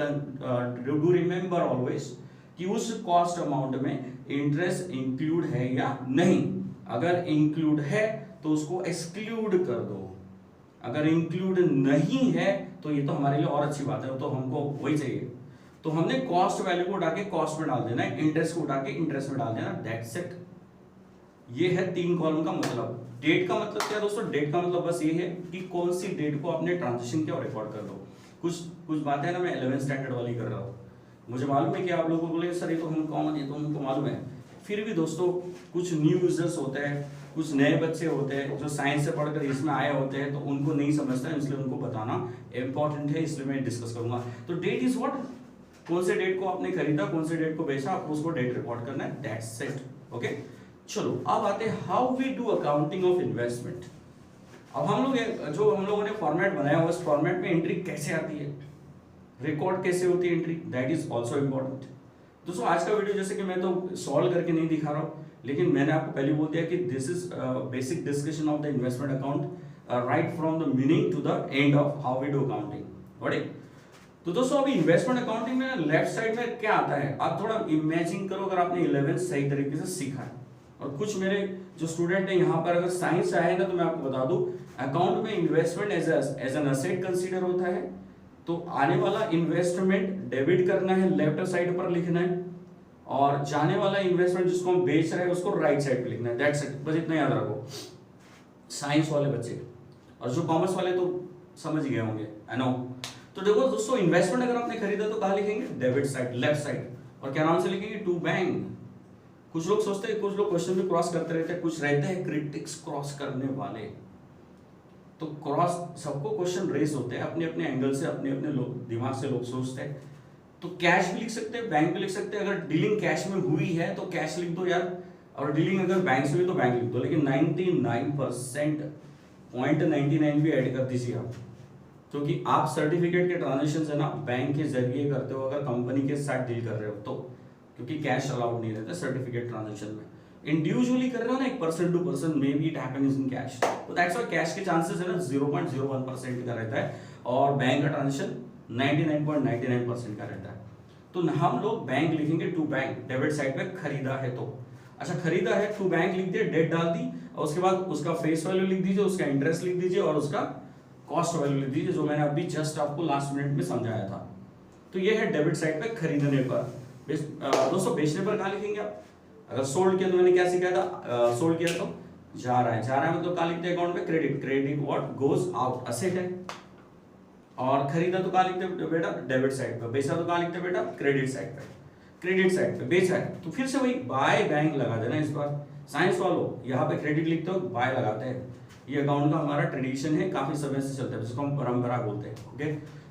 do remember always कि उस कॉस्ट अमाउंट में इंटरेस्ट इंक्लूड है या नहीं। अगर इंक्लूड है तो उसको एक्सक्लूड कर दो, अगर इंक्लूड नहीं है तो ये तो हमारे लिए और अच्छी बात है, तो हमको वही चाहिए। तो हमने कॉस्ट वैल्यू को उठा के कॉस्ट में डाल देना है, इंटरेस्ट को उठा के इंटरेस्ट में डाल देना, दैट्स इट। ये है 3 कॉलम का मतलब। डेट का मतलब क्या दोस्तों, डेट का मतलब बस ये है कि कौन सी डेट को आपने ट्रांजेक्शन किया और रिकॉर्ड कर दो। कुछ बातें ना मैं 11th स्टैंडर्ड वाली कर रहा हूँ, मुझे मालूम है कि आप लोगों को बोले सर ये तो हम कॉमन, ये तो हमको मालूम है। फिर भी दोस्तों कुछ न्यू यूजर्स होते हैं, कुछ नए बच्चे होते हैं जो साइंस से पढ़कर इसमें आए होते हैं, तो उनको नहीं समझता है, इसलिए उनको बताना इंपॉर्टेंट है, इसलिए मैं डिस्कस करूंगा। तो डेट इज व्हाट, कौन से डेट को आपने खरीदा, कौन से डेट को बेचा, आपको उसको डेट रिकॉर्ड करना है, दैट्स इट। ओके, चलो अब आते हैं how we do accounting of investment. अब हम लोगों ने फॉर्मेट बनाया हुआ, उस फॉर्मेट में एंट्री कैसे आती है, रिकॉर्ड कैसे होती है entry, that is also important. दोस्तों आज का वीडियो जैसे कि मैं तो सॉल्व करके नहीं दिखा रहा हूँ, लेकिन मैंने आपको पहले बोल दिया कि this is basic discussion of the investment account, right from the meaning to the end of how we do accounting. Right, तो दोस्तों अभी इन्वेस्टमेंट अकाउंटिंग में लेफ्ट साइड में क्या आता है, आप थोड़ा इमेजिन करो, अगर आपने 11th सही तरीके से सीखा है, और कुछ मेरे जो स्टूडेंट हैं यहाँ पर अगर साइंस से आए ना, तो मैं आपको बता दूं, अकाउंट में investment as an asset consider होता है। तो आने वाला इन्वेस्टमेंट डेबिट करना है, लेफ्ट साइड पर लिखना है, और जाने वाला इन्वेस्टमेंट जिसको हम बेच रहे हैं उसको राइट साइड पे लिखना है, दैट्स इट, बस इतना याद रखो। साइंस वाले बच्चे और जो कॉमर्स वाले तो समझ गए होंगे, आई नो। तो देखो दोस्तों, इन्वेस्टमेंट अगर आपने खरीदा तो कहाँ लिखेंगे, डेबिट साइड, लेफ्ट साइड। और क्या नाम से लिखेंगे, टू बैंक। कुछ लोग सोचते हैं, कुछ लोग क्वेश्चन भी क्रॉस करते रहते हैं, कुछ रहते हैं क्रिटिक्स क्रॉस करने वाले, तो क्रॉस सबको क्वेश्चन रेस होते हैं अपने अपने एंगल से, अपने अपने लोग दिमाग से लोग सोचते हैं। तो कैश भी लिख सकते हैं, बैंक भी लिख सकते हैं। अगर डीलिंग कैश में हुई है तो कैश लिख दो यार, और डीलिंग अगर बैंक से हुई तो बैंक लिख दो, लेकिन 99% भी ऐड कर दीजिए आप, क्योंकि आप सर्टिफिकेट के ट्रांजेक्शन है ना बैंक के जरिए करते हो अगर कंपनी के साथ डील कर रहे हो तो, क्योंकि कैश अलाउड नहीं रहता सर्टिफिकेट ट्रांजेक्शन में। इंडिविजुअली कर रहे हो ना, एक person to person may be it happens in cash, तो दैट्स व्हाई कैश के चांसेस है ना 0.01% का रहता है, और बैंक का ट्रांजेक्शन 99.99% का रहता है। तो हम लोग बैंक लिखेंगे, टू बैंक, डेबिट साइड पे खरीदा है तो। अच्छा, खरीदा है, टू बैंक लिख दिया, डेट डाल दी, और उसके बाद उसका फेस वैल्यू लिख दीजिए, उसका इंटरेस्ट लिख दीजिए, और उसका कॉस्ट वैल्यू लिख दीजिए, जो मैंने अभी जस्ट आपको लास्ट मिनट में समझाया था। तो ये है डेबिट साइड पे खरीदने पर। दोस्तों बेचने पर कहाँ लिखेंगे आप, अगर सोल्ड किया तो मैंने क्या सिखाया था, सोल्ड किया तो जा रहा है मतलब कहाँ लिखते हैं अकाउंट में, credit, credit what goes out, asset है। और खरीदा तो कहाँ लिखते हैं बेटा, डेबिट साइड पे। बेचा तो कहाँ लिखते हैं बेटा, क्रेडिट साइड पे। क्रेडिट साइड पे बेचा है तो फिर से वही बाय बैंक लगा देना। इस बार साइंस वालों यहाँ पे क्रेडिट लिखते हो, बाय लगाते हैं। ये अकाउंट का हमारा ट्रेडिशन है, काफी समय से चलता है, जिसको हम परंपरा बोलते हैं। ओके,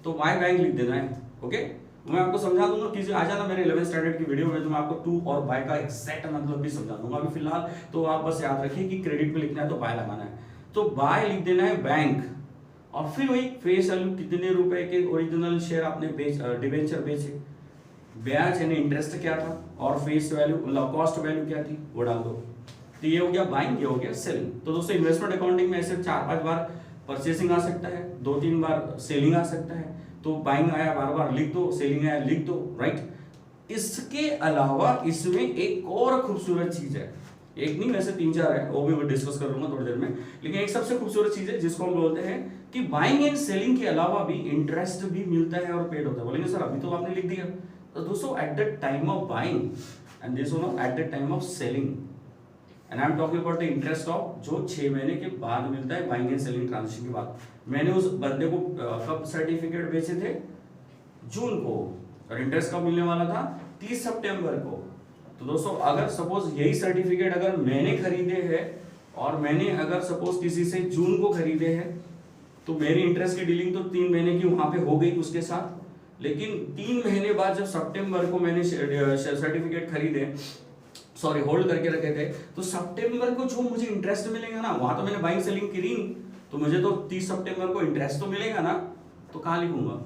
तो बाय बैंक लिख देना है। ओके, मैं आपको समझा दूंगा कि आ जाना मेरे 11th स्टैंडर्ड की वीडियो में, तो मैं आपको टू और बाय का एग्जैक्ट मतलब भी समझा दूंगा। अभी फिलहाल तो आप बस याद रखिए कि क्रेडिट पे लिखना है तो बाय लगाना है। तो बाय लिख देना है बैंक, और फिर वही फेस वैल्यू, कितने रुपए के ओरिजिनल शेयर आपने डिबेंचर बेचे, ब्याज यानी इंटरेस्ट क्या था, और फेस वैल्यू कॉस्ट वैल्यू क्या थी वो डाल दो। तो ये हो गया बाइंग, ये हो गया सेलिंग। तो दोस्तों इन्वेस्टमेंट अकाउंटिंग में ऐसे 4-5 बार परचेसिंग आ सकता है, 2-3 बार सेलिंग आ सकता है। तो बाइंग आया बार बार लिख दो, सेलिंग आया लिख दो, राइट। इसके अलावा इसमें एक और खूबसूरत चीज है, एक नहीं वैसे 3-4 है, वो भी मैं डिस्कस कर लूंगा थोड़ी देर में, लेकिन एक सबसे खूबसूरत चीज है जिसको हम बोलते हैं कि बाइंग एंड सेलिंग के अलावा भी इंटरेस्ट भी मिलता है और पेड होता है। बोलेंगे सर अभी तो आपने लिख दिया। तो दोस्तों at the time of buying and this one at the time of selling, and I am talking about the interest of जो 6 महीने के बाद मिलता है बाइंग एंड सेलिंग ट्रांजेक्शन के बाद। मैंने उस बंदे को कब सर्टिफिकेट बेचे थे, जून को, और इंटरेस्ट कब मिलने वाला था, 30 सितंबर को। तो दोस्तों अगर सपोज यही सर्टिफिकेट अगर मैंने खरीदे हैं, और मैंने अगर सपोज किसी से जून को खरीदे हैं, तो मेरी इंटरेस्ट की डीलिंग तो 3 महीने की वहां पे हो गई उसके साथ, लेकिन 3 महीने बाद जब सितंबर को मैंने सर्टिफिकेट खरीदे, सॉरी होल्ड करके रखे थे, तो सितंबर को जो मुझे इंटरेस्ट मिलेगा ना, वहां तो मैंने बाइंग सेलिंग करी नहीं, तो मुझे तो 30 सितंबर को इंटरेस्ट तो मिलेगा ना, तो कहाँ लिखूंगा,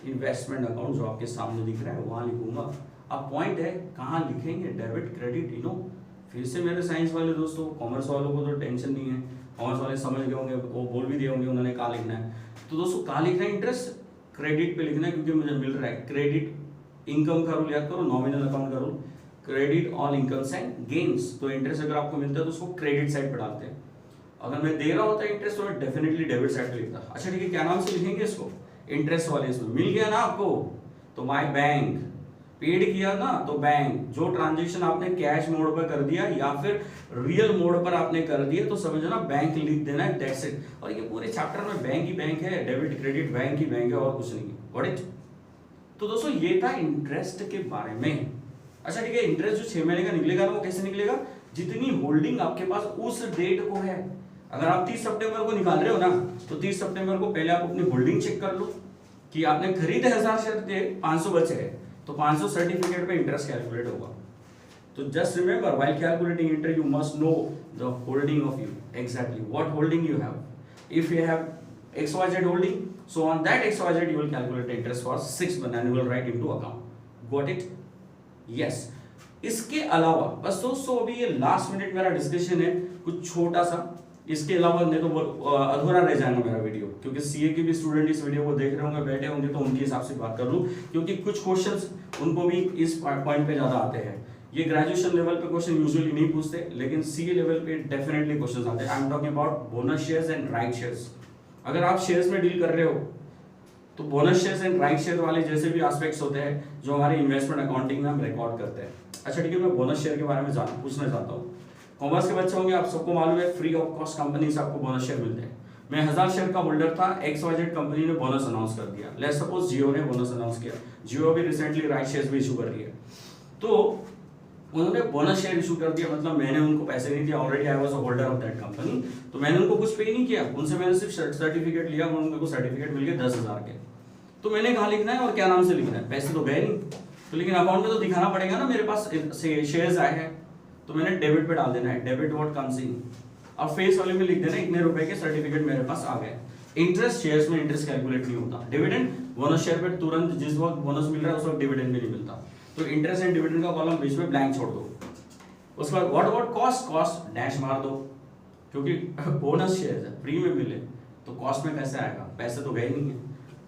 इन्वेस्टमेंट अकाउंट जो आपके सामने दिख रहा है वहां लिखूंगा। अब पॉइंट है कहाँ लिखेंगे, डेबिट क्रेडिट, यू नो। फिर से मेरे साइंस वाले दोस्तों, कॉमर्स वालों को तो टेंशन नहीं है, कॉमर्स वाले समझ गए होंगे, वो बोल भी दिए होंगे उन्होंने कहाँ लिखना है। तो दोस्तों कहाँ लिखना है, इंटरेस्ट क्रेडिट पे लिखना है, क्योंकि मुझे मिल रहा है। क्रेडिट इनकम का रूल याद करो, नॉमिनल अकाउंट का rule, credit all incomes and gains. तो इंटरेस्ट अगर आपको मिलता है तो उसको क्रेडिट साइड पे डालते हैं। अगर मैं दे रहा होता है इंटरेस्ट तो मैं डेफिनेटली डेबिट साइड पे लिखता। अच्छा ठीक है, क्या नाम से लिखेंगे इसको, इंटरेस्ट वाले। इसमें मिल गया ना आपको, तो माय बैंक, पेड किया ना तो बैंक। जो ट्रांजेक्शन आपने कैश मोड पर कर दिया या फिर रियल मोड पर आपने कर दिया, तो समझो ना बैंक लिख देना है, दैट्स इट। और ये पूरे चैप्टर में बैंक ही बैंक है, डेबिट क्रेडिट बैंक ही बैंक है, और कुछ नहीं है, गॉट इट। तो दोस्तों ये था इंटरेस्ट के बारे में। अच्छा ठीक है, इंटरेस्ट जो 6 महीने का निकलेगा ना, वो कैसे निकलेगा, जितनी होल्डिंग आपके पास उस डेट को है। अगर आप 30 सितंबर को निकाल रहे हो ना, तो 30 सितंबर को पहले आप अपनी होल्डिंग चेक कर लो कि आपने खरीदे 1000 शेयर थे, 500 बचे हैं, तो 500 सर्टिफिकेट पे इंटरेस्ट कैलकुलेट होगा। तो just remember while calculating interest you must know the holding of you, exactly what holding you have. If you have XYZ holding, so on that XYZ you will calculate the interest for 6 months and you will write into account. Got it? Yes. इसके अलावा बस दोस्तों अभी ये last minute मेरा discussion है कुछ छोटा सा, इसके अलावा नहीं तो अधूरा रह जाएगा मेरा वीडियो, क्योंकि सीए के भी स्टूडेंट इस वीडियो को देख रहे होंगे, बैठे होंगे, तो उनके हिसाब से बात कर लूं, क्योंकि कुछ क्वेश्चंस उनको भी इस पॉइंट पे ज्यादा आते हैं। ये ग्रेजुएशन लेवल पे क्वेश्चन यूजुअली नहीं पूछते, लेकिन सीए लेवल पे डेफिनेटली क्वेश्चंस आते हैं। I am talking about bonus shares and right shares. अगर आप शेयर्स में डील कर रहे हो तो bonus shares and right share वाले जैसे भी एस्पेक्ट्स होते हैं जो हमारे इन्वेस्टमेंट अकाउंटिंग में हम रिकॉर्ड करते हैं। अच्छा ठीक है, मैं बोनस शेयर के बारे में पूछना चाहता हूँ। कॉमर्स के बच्चे होंगे, आप सबको मालूम है फ्री ऑफ कॉस्ट कंपनी से आपको बोनस शेयर मिलते हैं। मैं 1000 शेयर का होल्डर था, XYZ कंपनी ने बोनस अनाउंस कर दिया। लेट्स सपोज जियो ने बोनस अनाउंस किया, जियो भी रिसेंटली राइट शेयर्स भी इशू कर रही है। तो उन्होंने बोनस शेयर इशू कर दिया, मतलब मैंने उनको पैसे नहीं दिया, already I was a holder of that company, तो मैंने उनको कुछ पे नहीं किया, उनसे मैंने सिर्फ सर्टिफिकेट लिया, उनको सर्टिफिकेट मिल गए 10,000 के। तो मैंने कहाँ लिखना है और क्या नाम से लिखना है, पैसे तो गए नहीं, तो लेकिन अकाउंट में तो दिखाना पड़ेगा ना मेरे पास शेयर्स आए हैं, तो मैंने डेबिट पे डाल देना है, डेबिट व्हाट कम्स इन, और फेस वाले में लिख देना इतने रुपए के सर्टिफिकेट मेरे पास आ गए। इंटरेस्ट शेयर्स में इंटरेस्ट कैलकुलेट नहीं होता, डिविडेंड बोनस शेयर पे तुरंत जिस वक्त बोनस मिल रहा है उस वक्त डिविडेंड भी नहीं मिलता, तो इंटरेस्ट एंड डिविडेंड का कॉलम बीच में ब्लैंक छोड़ दो। उसके बाद what about cost, cost dash मार दो, क्योंकि बोनस शेयर है फ्री में मिले तो कॉस्ट में कैसे आएगा, पैसे तो गए नहीं है।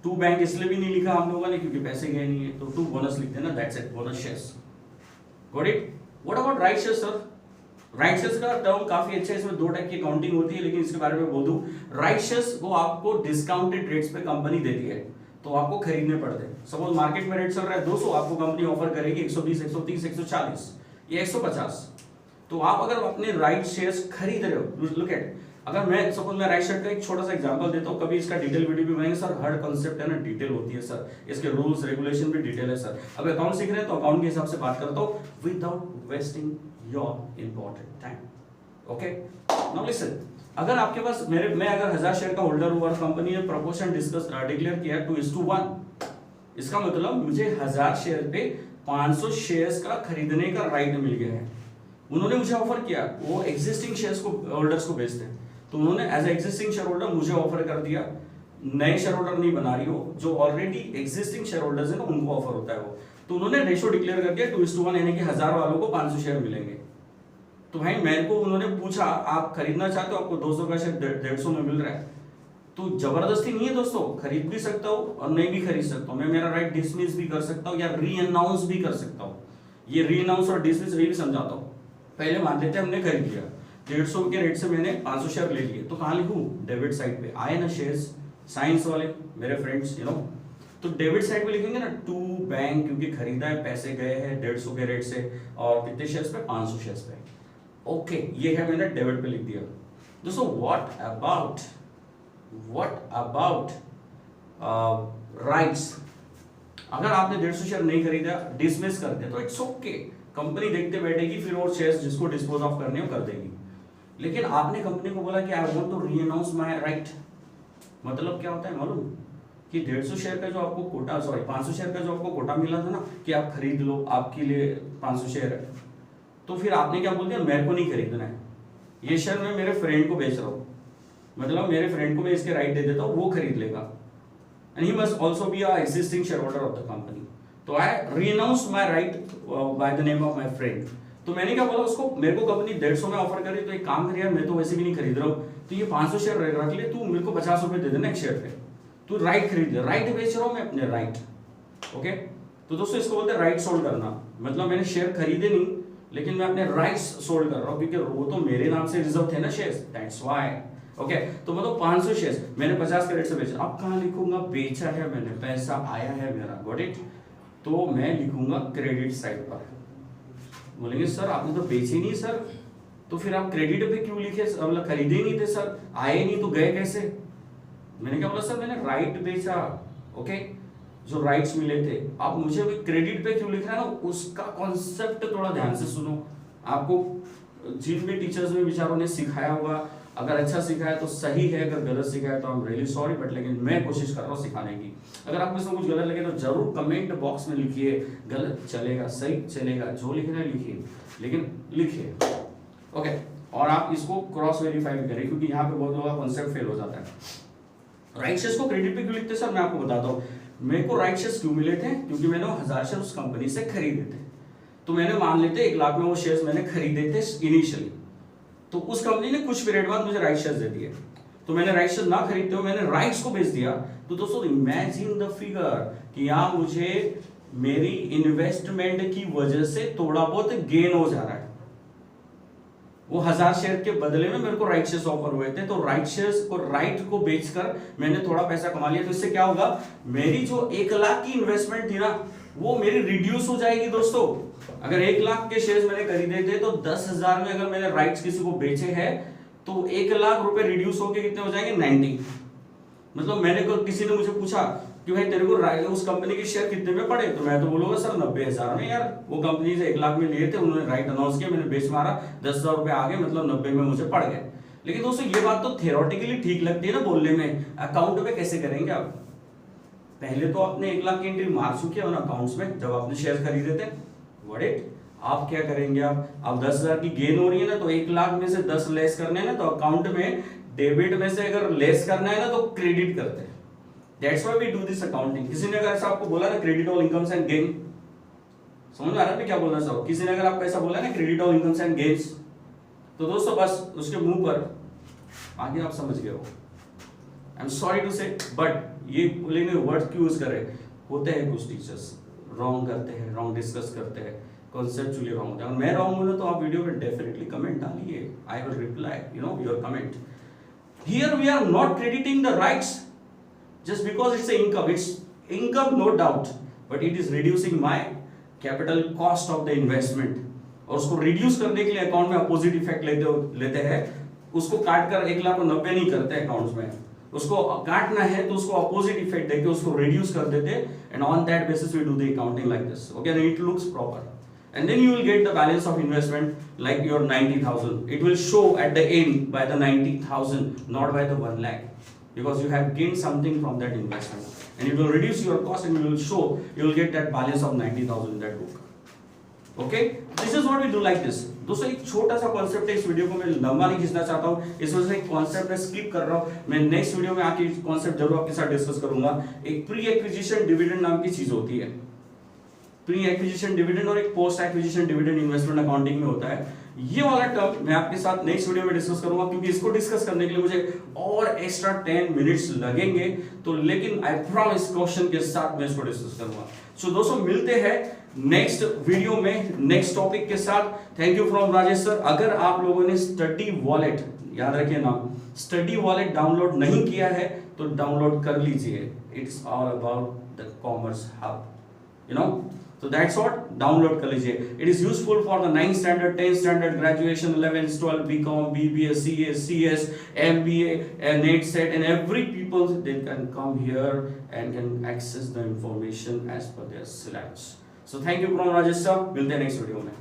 टू बैंक इसलिए भी नहीं लिखा हम लोगों ने क्योंकि पैसे गए नहीं है, तो टू बोनस लिख देना, that's it, bonus shares. Got it. What about right shares sir, right shares का टर्म काफी अच्छा है, इसमें दो टाइप की अकाउंटिंग होती है, लेकिन इसके बारे में बोल दूं, राइट शेयर्स वो आपको डिस्काउंटेड रेट्स पे कंपनी देती है, तो आपको खरीदने पड़ते हैं। सपोज मार्केट में रेट चल रहा है 200, आपको कंपनी ऑफर करेगी 120, 130, 140 या 150, तो आप अगर अपने राइट शेयर्स खरीद रहे हो, लुक एट, अगर मैं सपोज मैं राइट शेयर का एक छोटा सा एग्जांपल देता हूं, कभी इसका डिटेल वीडियो भी बनाएंगे सर, हर कांसेप्ट है ना डिटेल होती है सर, इसके रूल्स रेगुलेशन भी डिटेल है सर। अब अकाउंट सीख रहे हैं तो अकाउंट के हिसाब से बात करता हूं without wasting your important time. Okay, now listen, अगर आपके पास मैं अगर 1000 शेयर का होल्डर हूं और कंपनी ने प्रपोर्शन डिक्लेयर किया 2:1, इसका मतलब मुझे 1000 शेयर पे 500 शेयर्स का खरीदने का राइट मिल गया है। उन्होंने मुझे ऑफर किया, वो एग्जिस्टिंग शेयर्स को होल्डर्स को बेचते हैं, तो उन्होंने एज एग्जिस्टिंग शेयर होल्डर मुझे ऑफर कर दिया, नए शेयर होल्डर नहीं बना रही हो, जो ऑलरेडी एग्जिस्टिंग शेयर होल्डर्स है ना उनको ऑफर होता है वो, तो उन्होंने रेशो डिक्लेयर कर दिया 2:1, यानी कि 1000 वालों को 500 शेयर मिलेंगे। तो भाई मेरे को उन्होंने पूछा आप खरीदना चाहते हो, आपको 200 का शेयर 150 में मिल रहा है, तो जबरदस्ती नहीं है दोस्तों, खरीद भी सकता हूँ और नहीं भी खरीद सकता हूँ, मैं मेरा राइट डिसमिस भी कर सकता हूँ या री अनाउंस भी कर सकता हूँ। ये री अनाउंस और डिसमिस भी समझाता हूँ। पहले मान लेते हैं हमने खरीद लिया 150 के रेट से, मैंने 500 शेयर ले लिए, तो कहाँ लिखूं, डेबिट साइड पे आए ना शेयर्स, साइंस वाले मेरे फ्रेंड्स यू नो, तो डेबिट साइड पे लिखेंगे ना टू बैंक, क्योंकि खरीदा है, पैसे गए हैं 150 के रेट से, और कितने शेयर्स पे, 500 शेयर्स पे। ओके, ये है मैंने डेबिट पे लिख दिया। दोस्तों व्हाट अबाउट राइट्स, अगर आपने 150 शेयर नहीं खरीदा, डिसमिस कर दिया, तो इट्स ओके, कंपनी देखते बैठेगी, फिर और शेयर्स जिसको डिस्पोज ऑफ करने हो कर देगी। लेकिन आपने कंपनी को बोला कि I want to renounce my right, मतलब क्या होता है मालूम, कि 150 शेयर का जो आपको कोटा, 500 शेयर का जो आपको कोटा मिला था ना कि आप खरीद लो, आपके लिए 500 शेयर है, तो फिर आपने क्या बोल दिया, मेरे को नहीं खरीदना है, ये शेयर मैं मेरे फ्रेंड को बेच रहा हूँ, मतलब मेरे फ्रेंड को मैं इसके राइट दे देता हूँ, वो खरीद लेगा, and he must also be a existing share holder of the company, तो I renounce my right by the name of my friend. तो मैंने क्या बोला उसको, मेरे को कंपनी 150 में ऑफर करी, तो एक काम करिए, मैं तो वैसे भी नहीं खरीद रहा हूँ, तो ये 500 शेयर रख ले, तू मेरे को 50 रुपए दे देना एक शेयर पे, तू राइट खरीद ले, राइट बेच रहा हूँ मैं अपने राइट। ओके, तो दोस्तों इसको बोलते हैं राइट सोल्ड करना, मतलब मैंने शेयर खरीदे नहीं, लेकिन मैं अपने राइट्स सोल्ड कर रहा हूँ, क्योंकि वो तो मेरे नाम से रिजर्व थे ना शेयर्स, दैट्स व्हाई। ओके, तो मतलब 500 शेयर्स मैंने 50 के रेट से बेचा, अब कहाँ लिखूंगा, बेचा है मैंने, पैसा आया है मेरा, गॉट इट, तो मैं लिखूंगा क्रेडिट साइड पर। बोलेंगे सर आपने तो बेचे नहीं सर, तो फिर आप क्रेडिट पे क्यों लिखे, मतलब खरीदे नहीं थे सर, आए नहीं तो गए कैसे। मैंने क्या बोला, सर मैंने राइट बेचा, ओके, जो राइट्स मिले थे, आप मुझे भी क्रेडिट पे क्यों लिख रहे हैं ना, उसका कॉन्सेप्ट थोड़ा ध्यान से सुनो। आपको जिन भी टीचर्स में बेचारों ने सिखाया होगा, अगर अच्छा सिखाया तो सही है, अगर गलत सिखाया तो I am really sorry, but लेकिन मैं कोशिश कर रहा हूँ सिखाने की। अगर आपको इसमें कुछ गलत लगे तो जरूर कमेंट बॉक्स में लिखिए, गलत चलेगा सही चलेगा, जो लिखना है लिखिए, लेकिन लिखिए। ओके, और आप इसको क्रॉस वेरीफाई भी करें, क्योंकि यहाँ पे बहुत लोगों का कॉन्सेप्ट फेल हो जाता है। राइट शेयर्स को क्रेडिट पे क्यों लिखते सर, मैं आपको बताता हूँ। मेरे को राइट शेयर्स क्यों मिले थे, क्योंकि मैंने 1000 शेयर उस कंपनी से खरीदे थे, तो मैंने मान लेते 1 लाख में वो शेयर्स मैंने खरीदे थे इनिशियली, तो उस कंपनी ने कुछ पीरियड बाद मुझे राइट शेयर्स दे दिए, तो मैंने राइट शेयर्स ना खरीदते हुए मैंने राइट्स को बेच दिया। तो दोस्तों इमेजिन द फिगर कि यहाँ मुझे मेरी इन्वेस्टमेंट की वजह से थोड़ा बहुत गेन हो जा रहा है, वो 1000 शेयर के बदले में मेरे को राइट शेयर्स ऑफर हुए थे, तो राइट शेयर्स को राइट को बेचकर मैंने थोड़ा पैसा कमा लिया। तो इससे क्या होगा, मेरी जो 1 लाख की इन्वेस्टमेंट थी ना वो मेरी रिड्यूस हो जाएगी दोस्तों। अगर 1 लाख के शेयर्स मैंने खरीदे थे तो 10,000 में अगर मैंने राइट्स किसी को बेचे हैं तो 1 लाख रुपए रिड्यूस होके कितने हो जाएंगे, 90। मतलब मैंने किसी ने मुझे पूछा कि भाई तेरे को उस कंपनी के शेयर कितने में पड़े, तो मैं तो बोलूंगा सर 90,000 में। यार वो कंपनी से 1 लाख में लिए थे, उन्होंने राइट अनाउंस किया, मैंने बेच मारा, 10,000 रुपए आ गए, मतलब 90 में मुझे पड़ गए। लेकिन दोस्तों ये बात तो थियोरेटिकली ठीक लगती है ना बोलने में, अकाउंट में कैसे करेंगे आप? पहले तो आपने 1 लाख की एंट्री मार चुके हो ना अकाउंट्स में जब आपने शेयर खरीदे थे। व्हाट इट, आप क्या करेंगे, आप 10,000 की गेन हो रही है ना, तो 1 लाख में से 10 लेस करने हैं ना, तो अकाउंट में डेबिट में से अगर लेस करना है ना तो क्रेडिट करते हैं। That's why we do this accounting। किसी ने अगर ऐसा आपको बोला ना credit all incomes and gain, समझ आ रहा है मैं क्या बोलना चाहता हूं? किसी ने अगर आपको ऐसा बोला ना credit all incomes and gains, तो दोस्तों बस उसके मुंह पर आगे आप समझ गए हो। आई एम सॉरी टू से, बट ये बोलेंगे वर्ड क्यों यूज कर रहे हैं, होते हैं कुछ टीचर्स रॉन्ग करते हैं, रॉन्ग डिस्कस करते हैं, कॉन्सेप्चुअली रॉन्ग होता है। मैं रॉन्ग हूं तो आप वीडियो पे डेफिनेटली कमेंट डालिए, I will reply your comment. Here we are not crediting the rights just because it's income no doubt, but it is reducing my capital cost of the investment। और उसको reduce करने के लिए account में opposite effect लेते हैं, उसको काट कर 1 लाख को 90 नहीं करते अकाउंट्स में, उसको काटना है तो उसको अपोजिट इफेक्ट देके उसको रिड्यूस कर देते, and on that basis we do the accounting like this, okay, and it looks proper, and then you will get the balance of investment like your 90,000। it will show at the end by the 90,000, not by the 1 lakh, because you have gained something from that investment, and it will reduce your cost and you will show, you will get that balance of 90,000 in that book। okay, this is what we do like this। दोस्तों एक छोटा सा concept है, इस video को मैं लंबा नहीं खींचना चाहता हूँ, इस वजह से एक कॉन्सेप्ट में स्किप कर रहा हूँ। मैं नेक्स्ट वीडियो में आके कॉन्सेप्ट जरूर आपके साथ डिस्कस करूंगा। एक प्री एक्विजिशन डिविडेंड नाम की चीज होती है, प्री एक्विजिशन डिविडेंड और एक post acquisition dividend investment accounting में होता है। ये वाला टर्म मैं आपके साथ नेक्स्ट वीडियो में डिस्कस करूंगा, क्योंकि इसको डिस्कस करने के लिए मुझे और एक्स्ट्रा 10 मिनट्स लगेंगे, तो लेकिन आई प्रॉमिस क्वेश्चन के साथ मैं इसको डिस्कस करूंगा। सो दोस्तों मिलते हैं नेक्स्ट वीडियो में नेक्स्ट टॉपिक के साथ। Thank you from Rajesh sir. अगर आप लोगों ने स्टडी वॉलेट, याद रखिए नाम, स्टडी वॉलेट डाउनलोड नहीं किया है तो डाउनलोड कर लीजिए। It's all about the commerce hub, you know, so that's what, download कर लीजिए। it is useful for the 9th standard, 10th standard, graduation, 11th, 12th, BCom, BBA, CA, CS, MBA, and NET set, and every people they can come here and can access the information as per their syllabus। so thank you from Rajesh sir, मिलते हैं next video में।